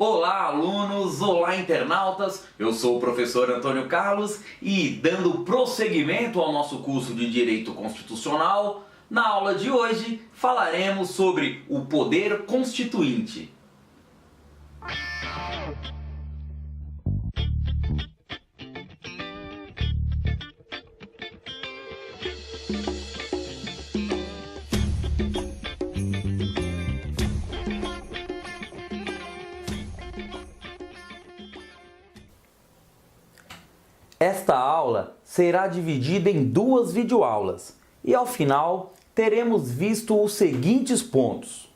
Olá, alunos! Olá, internautas! Eu sou o professor Antônio Carlos e, dando prosseguimento ao nosso curso de Direito Constitucional, na aula de hoje falaremos sobre o poder constituinte. Esta aula será dividida em duas videoaulas e ao final teremos visto os seguintes pontos.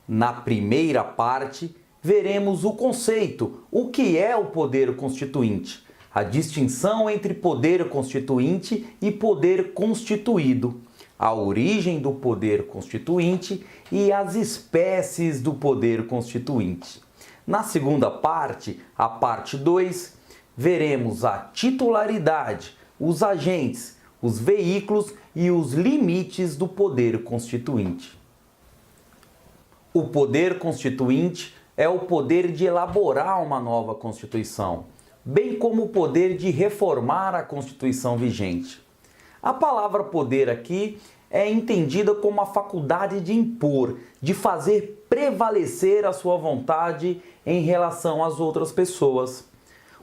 Na primeira parte, veremos o conceito, o que é o poder constituinte, a distinção entre poder constituinte e poder constituído, a origem do poder constituinte e as espécies do poder constituinte. Na segunda parte, a parte 2, veremos a titularidade, os agentes, os veículos e os limites do poder constituinte. O poder constituinte é o poder de elaborar uma nova Constituição, bem como o poder de reformar a Constituição vigente. A palavra poder aqui é entendida como a faculdade de impor, de fazer prevalecer a sua vontade em relação às outras pessoas.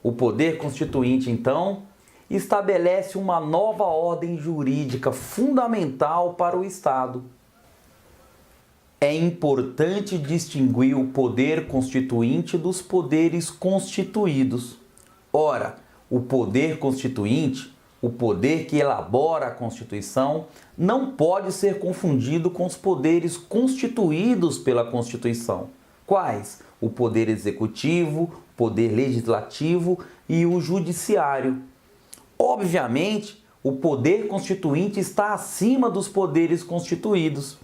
O poder constituinte, então, estabelece uma nova ordem jurídica fundamental para o Estado. É importante distinguir o poder constituinte dos poderes constituídos. Ora, o poder constituinte, o poder que elabora a Constituição, não pode ser confundido com os poderes constituídos pela Constituição. Quais? O poder executivo, o poder legislativo e o judiciário. Obviamente, o poder constituinte está acima dos poderes constituídos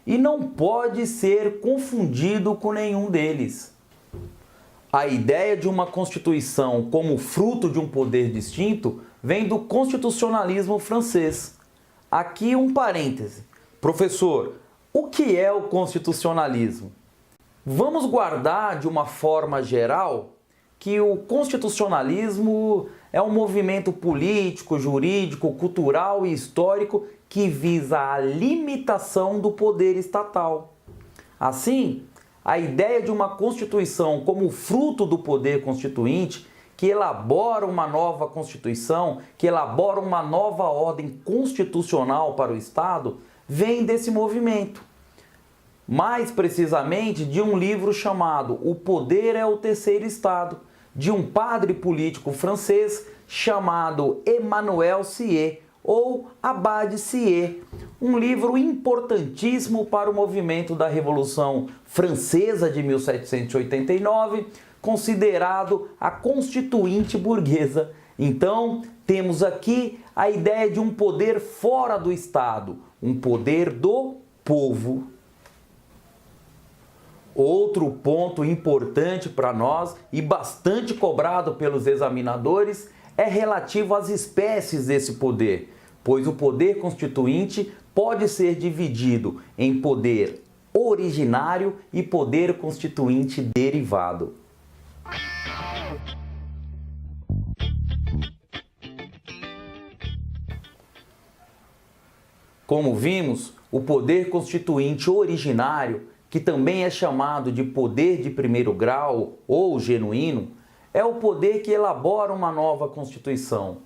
e não pode ser confundido com nenhum deles. A ideia de uma Constituição como fruto de um poder distinto vem do constitucionalismo francês. Aqui um parêntese. Professor, o que é o constitucionalismo? Vamos guardar de uma forma geral que o constitucionalismo é um movimento político, jurídico, cultural e histórico que visa a limitação do poder estatal. Assim, a ideia de uma Constituição como fruto do poder constituinte, que elabora uma nova Constituição, que elabora uma nova ordem constitucional para o Estado, vem desse movimento. Mais precisamente de um livro chamado O Poder é o Terceiro Estado, de um padre político francês chamado Emmanuel Sieyès, ou Abade Sieyès, um livro importantíssimo para o movimento da Revolução Francesa de 1789, considerado a Constituinte burguesa. Então, temos aqui a ideia de um poder fora do Estado, um poder do povo. Outro ponto importante para nós e bastante cobrado pelos examinadores é relativo às espécies desse poder, pois o poder constituinte pode ser dividido em poder originário e poder constituinte derivado. Como vimos, o poder constituinte originário, que também é chamado de poder de primeiro grau ou genuíno, é o poder que elabora uma nova Constituição,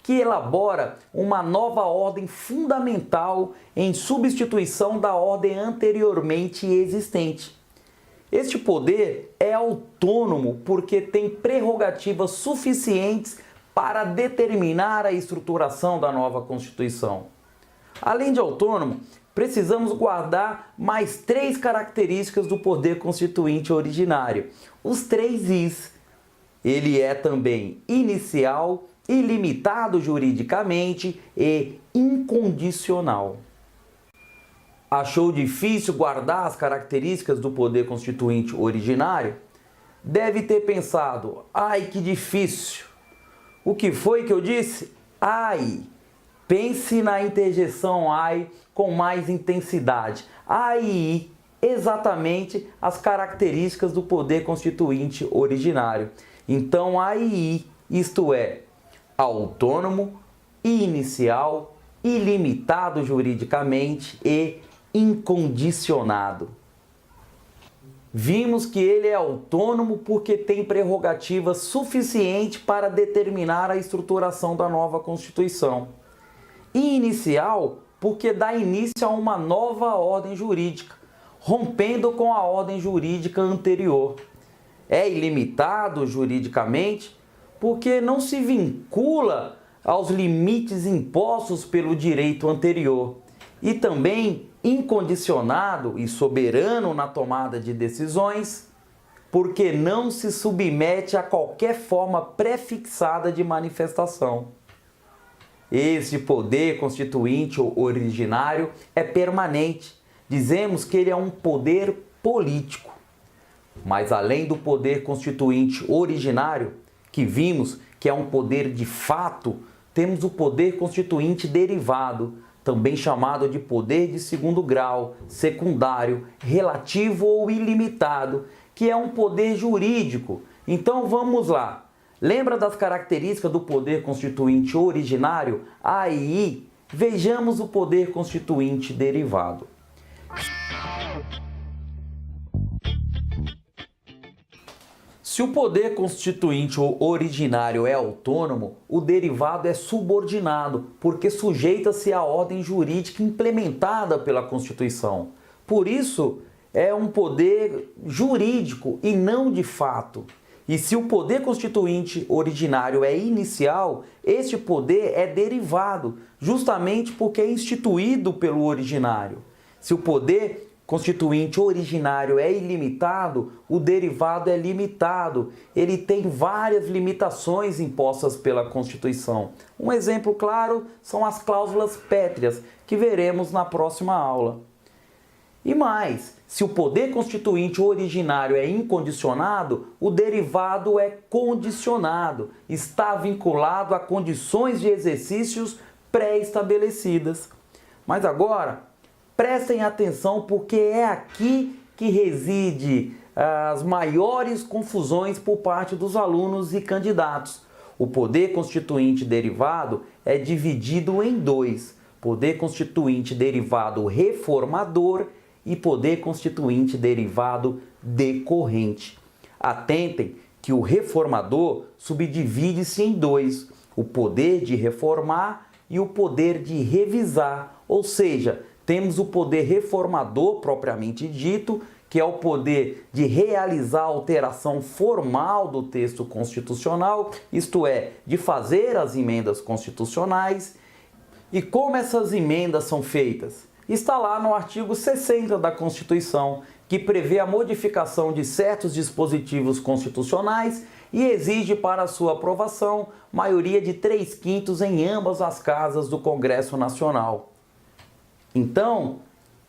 que elabora uma nova ordem fundamental em substituição da ordem anteriormente existente. Este poder é autônomo porque tem prerrogativas suficientes para determinar a estruturação da nova Constituição. Além de autônomo, precisamos guardar mais 3 características do poder constituinte originário. Os 3 Is. Ele é também inicial, ilimitado juridicamente e incondicional. Achou difícil guardar as características do poder constituinte originário? Deve ter pensado, ai que difícil. O que foi que eu disse? Ai. Pense na interjeição ai com mais intensidade. Aí, exatamente as características do poder constituinte originário. Então, AI, isto é, autônomo, inicial, ilimitado juridicamente e incondicionado. Vimos que ele é autônomo porque tem prerrogativa suficiente para determinar a estruturação da nova Constituição. E inicial porque dá início a uma nova ordem jurídica, rompendo com a ordem jurídica anterior. É ilimitado juridicamente porque não se vincula aos limites impostos pelo direito anterior. E também incondicionado e soberano na tomada de decisões, porque não se submete a qualquer forma prefixada de manifestação. Esse poder constituinte originário é permanente. Dizemos que ele é um poder político. Mas além do poder constituinte originário, que vimos que é um poder de fato, temos o poder constituinte derivado, também chamado de poder de segundo grau, secundário, relativo ou ilimitado, que é um poder jurídico. Então vamos lá. Lembra das características do poder constituinte originário? Aí, vejamos o poder constituinte derivado. Se o poder constituinte originário é autônomo, o derivado é subordinado, porque sujeita-se à ordem jurídica implementada pela Constituição. Por isso, é um poder jurídico e não de fato. E se o poder constituinte originário é inicial, este poder é derivado, justamente porque é instituído pelo originário. Se o poder constituinte originário é ilimitado, o derivado é limitado. Ele tem várias limitações impostas pela Constituição. Um exemplo claro são as cláusulas pétreas, que veremos na próxima aula. E mais, se o poder constituinte originário é incondicionado, o derivado é condicionado, está vinculado a condições de exercícios pré-estabelecidas. Mas agora, prestem atenção porque é aqui que reside as maiores confusões por parte dos alunos e candidatos. O poder constituinte derivado é dividido em dois: poder constituinte derivado reformador e poder constituinte derivado decorrente. Atentem que o reformador subdivide-se em dois: o poder de reformar e o poder de revisar, ou seja, temos o poder reformador propriamente dito, que é o poder de realizar a alteração formal do texto constitucional, isto é, de fazer as emendas constitucionais. E como essas emendas são feitas? Está lá no artigo 60 da Constituição, que prevê a modificação de certos dispositivos constitucionais e exige para sua aprovação maioria de 3/5 em ambas as casas do Congresso Nacional. Então,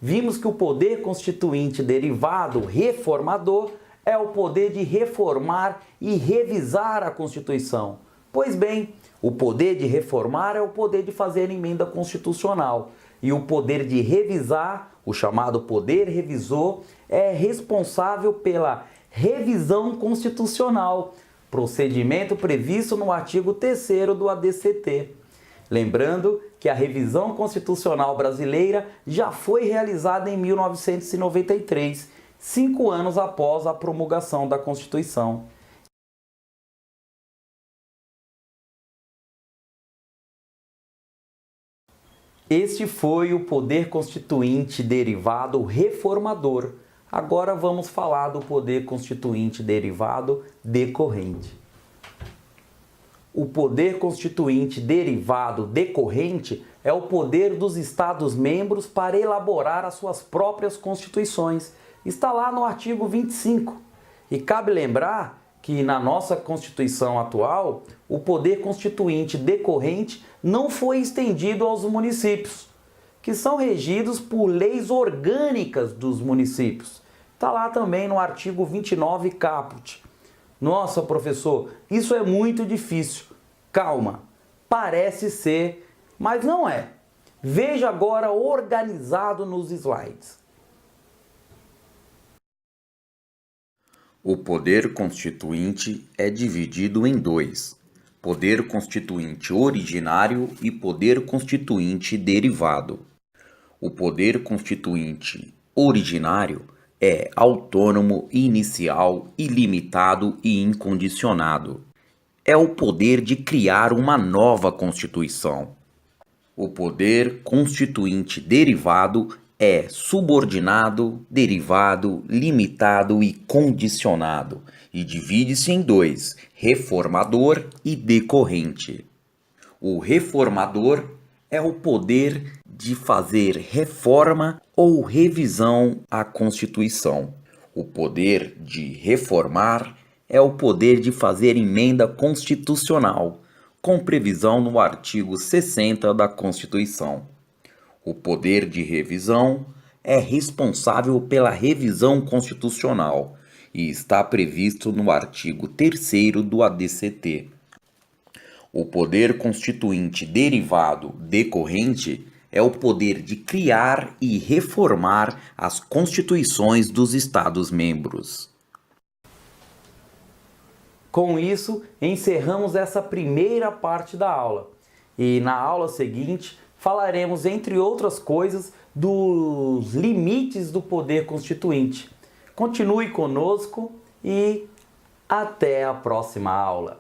vimos que o poder constituinte derivado reformador é o poder de reformar e revisar a Constituição. Pois bem, o poder de reformar é o poder de fazer emenda constitucional. E o poder de revisar, o chamado poder revisor, é responsável pela revisão constitucional, procedimento previsto no artigo 3º do ADCT. Lembrando que a revisão constitucional brasileira já foi realizada em 1993, 5 anos após a promulgação da Constituição. Este foi o poder constituinte derivado reformador. Agora vamos falar do poder constituinte derivado decorrente. O poder constituinte derivado decorrente é o poder dos Estados-membros para elaborar as suas próprias constituições. Está lá no artigo 25. E cabe lembrar que na nossa Constituição atual, o poder constituinte decorrente não foi estendido aos municípios, que são regidos por leis orgânicas dos municípios. Está lá também no artigo 29 caput. Nossa, professor, isso é muito difícil. Calma, parece ser, mas não é. Veja agora organizado nos slides. O poder constituinte é dividido em dois: poder constituinte originário e poder constituinte derivado. O poder constituinte originário é autônomo, inicial, ilimitado e incondicionado. É o poder de criar uma nova Constituição. O poder constituinte derivado é subordinado, derivado, limitado e condicionado, e divide-se em dois: reformador e decorrente. O reformador é o poder de fazer reforma ou revisão à Constituição. O poder de reformar é o poder de fazer emenda constitucional, com previsão no artigo 60 da Constituição. O poder de revisão é responsável pela revisão constitucional e está previsto no artigo 3º do ADCT. O poder constituinte derivado decorrente é o poder de criar e reformar as constituições dos Estados-membros. Com isso, encerramos essa primeira parte da aula. E na aula seguinte, falaremos, entre outras coisas, dos limites do poder constituinte. Continue conosco e até a próxima aula.